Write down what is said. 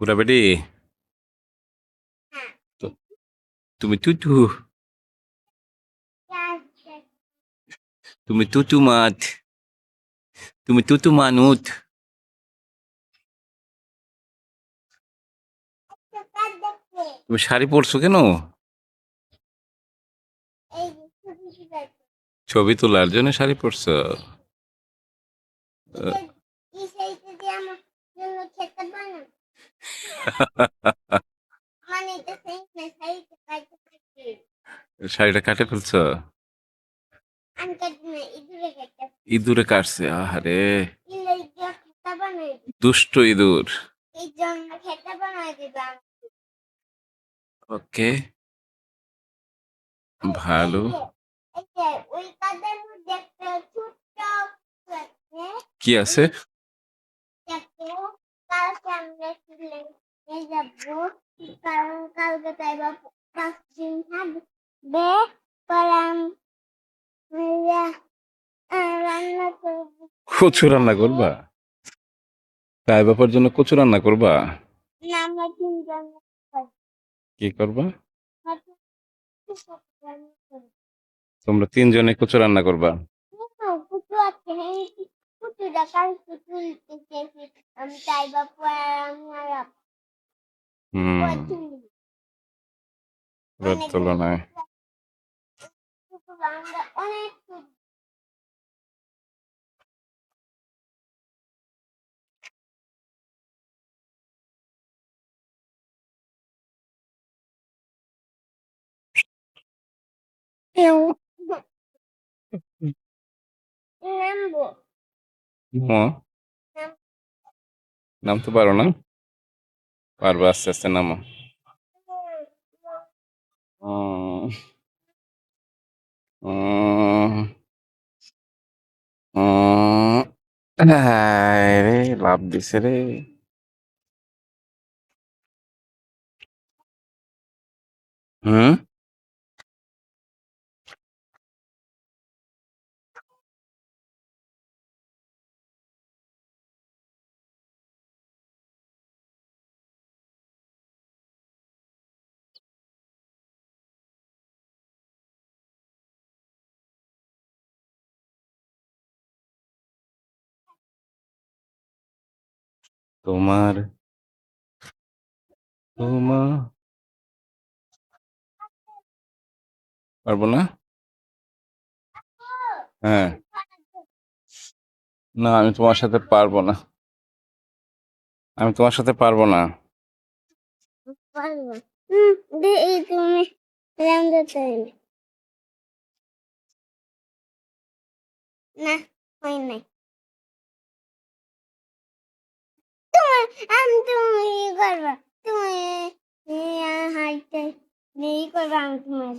পুরা বেটি তো- তুমি তুতু তুমি তুতু মাত তুমি তুতু মানুত তুমি শাড়ি পরছো কেন? ছবি তোলার জন্য শাড়ি পরছো? শাড়িটা কাটে ফেলছো? ইঁদুরে কাটছে? আহারে, দুষ্ট ইঁদুর। ওকে, ভালো। কি আছে? কচু রান্না করবা? তাই বাবার জন্য কচু রান্না করবা? কি করবা? তোমরা তিনজনে কচু রান্না করবা? ওর তুলনায় নামতে পারো না? পারবো, আস্তে আস্তে নামো। উম, উম, হায় রে, লাভ দিছে রে। হুম, তোমার তোমার পারবো না। হ্যাঁ, না আমি তোমার সাথে পারবো না। আমি তোমার সাথে পারবো না। তুমি না, হয় নাই। তুমি করবা, তুমি হাইটে নেই করবা, আমি তোমার